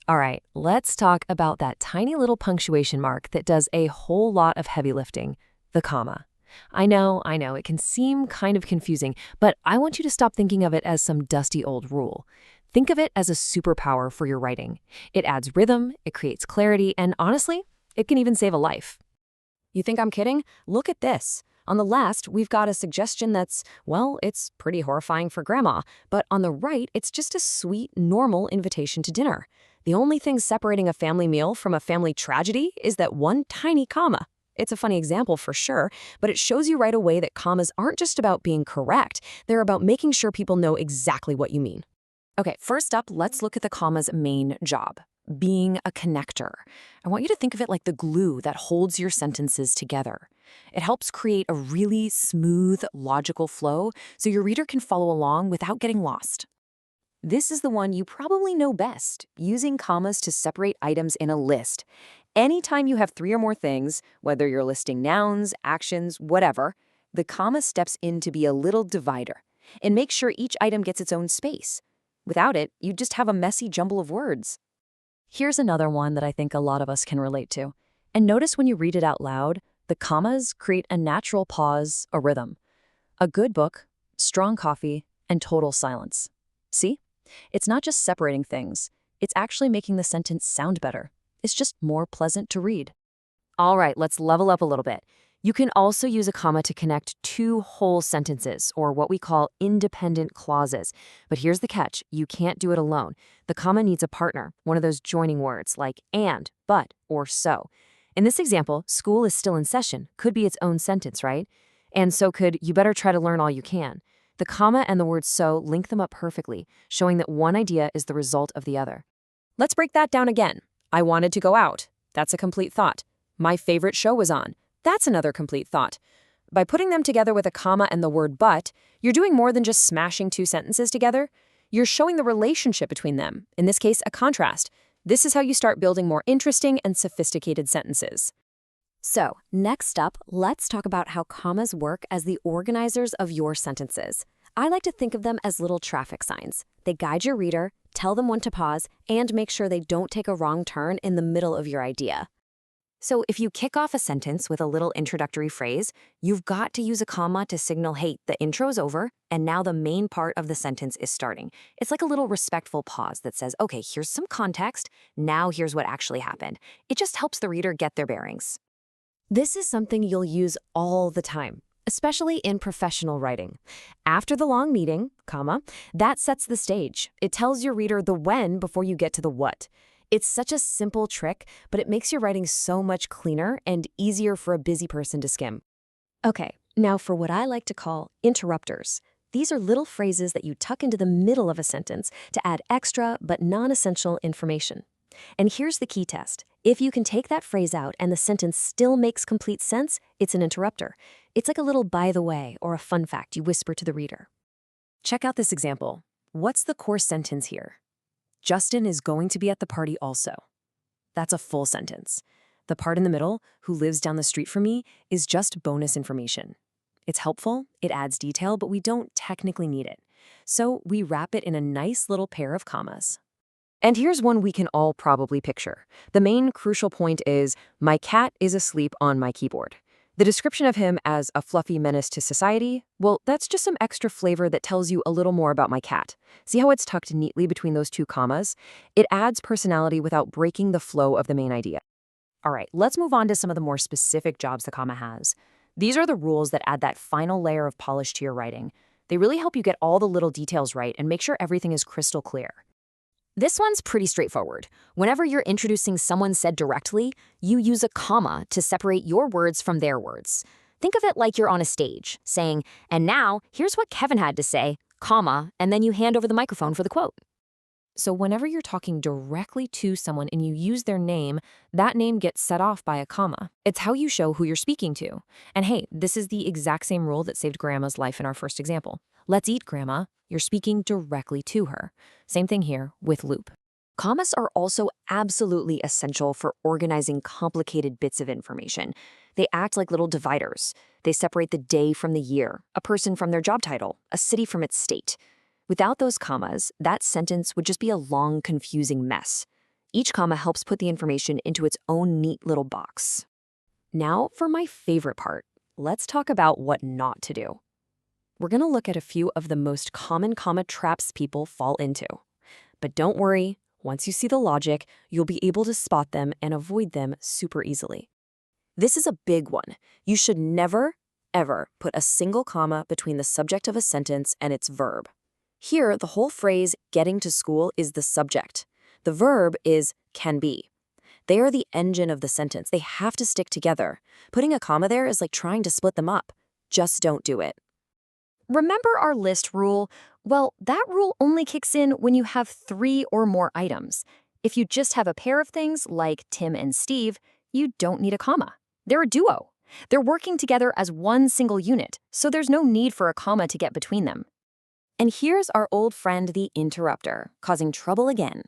All right, let's talk about that tiny little punctuation mark that does a whole lot of heavy lifting, the comma. I know, it can seem kind of confusing, but I want you to stop thinking of it as some dusty old rule. Think of it as a superpower for your writing. It adds rhythm, it creates clarity, and honestly, it can even save a life. You think I'm kidding? Look at this. On the left, we've got a suggestion that's, well, it's pretty horrifying for grandma. But on the right, it's just a sweet, normal invitation to dinner. The only thing separating a family meal from a family tragedy is that one tiny comma. It's a funny example for sure, but it shows you right away that commas aren't just about being correct. They're about making sure people know exactly what you mean. Okay, first up, let's look at the comma's main job, being a connector. I want you to think of it like the glue that holds your sentences together. It helps create a really smooth, logical flow so your reader can follow along without getting lost. This is the one you probably know best, using commas to separate items in a list. Anytime you have three or more things, whether you're listing nouns, actions, whatever, the comma steps in to be a little divider and makes sure each item gets its own space. Without it, you just have a messy jumble of words. Here's another one that I think a lot of us can relate to. And notice when you read it out loud, the commas create a natural pause, a rhythm. A good book, strong coffee, and total silence. See? It's not just separating things. It's actually making the sentence sound better. It's just more pleasant to read. All right, let's level up a little bit. You can also use a comma to connect two whole sentences, or what we call independent clauses. But here's the catch. You can't do it alone. The comma needs a partner, one of those joining words like and, but, or so. In this example, school is still in session could be its own sentence, right? And so could you better try to learn all you can. The comma and the word so link them up perfectly, showing that one idea is the result of the other. Let's break that down again. I wanted to go out. That's a complete thought. My favorite show was on. That's another complete thought. By putting them together with a comma and the word but, you're doing more than just smashing two sentences together. You're showing the relationship between them, in this case, a contrast. This is how you start building more interesting and sophisticated sentences. So, next up, let's talk about how commas work as the organizers of your sentences. I like to think of them as little traffic signs. They guide your reader, tell them when to pause, and make sure they don't take a wrong turn in the middle of your idea. So if you kick off a sentence with a little introductory phrase, you've got to use a comma to signal, hey, the intro's over, and now the main part of the sentence is starting. It's like a little respectful pause that says, okay, here's some context, now here's what actually happened. It just helps the reader get their bearings. This is something you'll use all the time, especially in professional writing. After the long meeting, comma, that sets the stage. It tells your reader the when before you get to the what. It's such a simple trick, but it makes your writing so much cleaner and easier for a busy person to skim. Okay, now for what I like to call interrupters. These are little phrases that you tuck into the middle of a sentence to add extra but non-essential information. And here's the key test. If you can take that phrase out and the sentence still makes complete sense, it's an interrupter. It's like a little by the way or a fun fact you whisper to the reader. Check out this example. What's the core sentence here? Justin is going to be at the party also. That's a full sentence. The part in the middle, who lives down the street from me, is just bonus information. It's helpful, it adds detail, but we don't technically need it. So we wrap it in a nice little pair of commas. And here's one we can all probably picture. The main crucial point is, my cat is asleep on my keyboard. The description of him as a fluffy menace to society, well, that's just some extra flavor that tells you a little more about my cat. See how it's tucked neatly between those two commas? It adds personality without breaking the flow of the main idea. All right, let's move on to some of the more specific jobs the comma has. These are the rules that add that final layer of polish to your writing. They really help you get all the little details right and make sure everything is crystal clear. This one's pretty straightforward. Whenever you're introducing someone said directly, you use a comma to separate your words from their words. Think of it like you're on a stage, saying, and now, here's what Kevin had to say, comma, and then you hand over the microphone for the quote. So whenever you're talking directly to someone and you use their name, that name gets set off by a comma. It's how you show who you're speaking to. And hey, this is the exact same rule that saved Grandma's life in our first example. Let's eat, Grandma. You're speaking directly to her. Same thing here with loop. Commas are also absolutely essential for organizing complicated bits of information. They act like little dividers. They separate the day from the year, a person from their job title, a city from its state. Without those commas, that sentence would just be a long, confusing mess. Each comma helps put the information into its own neat little box. Now for my favorite part. Let's talk about what not to do. We're going to look at a few of the most common comma traps people fall into. But don't worry, once you see the logic, you'll be able to spot them and avoid them super easily. This is a big one. You should never, ever put a single comma between the subject of a sentence and its verb. Here, the whole phrase, getting to school, is the subject. The verb is can be. They are the engine of the sentence. They have to stick together. Putting a comma there is like trying to split them up. Just don't do it. Remember our list rule? Well, that rule only kicks in when you have 3 or more items. If you just have a pair of things, like Tim and Steve, you don't need a comma. They're a duo. They're working together as one single unit, so there's no need for a comma to get between them. And here's our old friend, the interrupter, causing trouble again.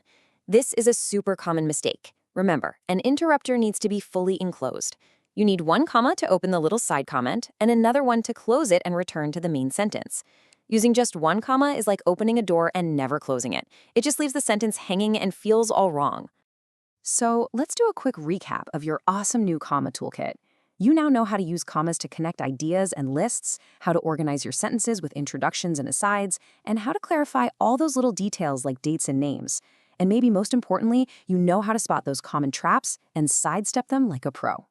This is a super common mistake. Remember, an interrupter needs to be fully enclosed. You need one comma to open the little side comment and another one to close it and return to the main sentence. Using just one comma is like opening a door and never closing it. It just leaves the sentence hanging and feels all wrong. So let's do a quick recap of your awesome new comma toolkit. You now know how to use commas to connect ideas and lists, how to organize your sentences with introductions and asides, and how to clarify all those little details like dates and names. And maybe most importantly, you know how to spot those common traps and sidestep them like a pro.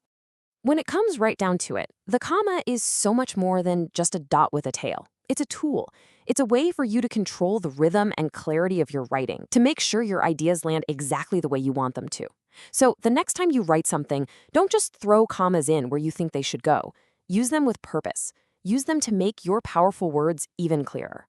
When it comes right down to it, the comma is so much more than just a dot with a tail. It's a tool. It's a way for you to control the rhythm and clarity of your writing, to make sure your ideas land exactly the way you want them to. So the next time you write something, don't just throw commas in where you think they should go. Use them with purpose. Use them to make your powerful words even clearer.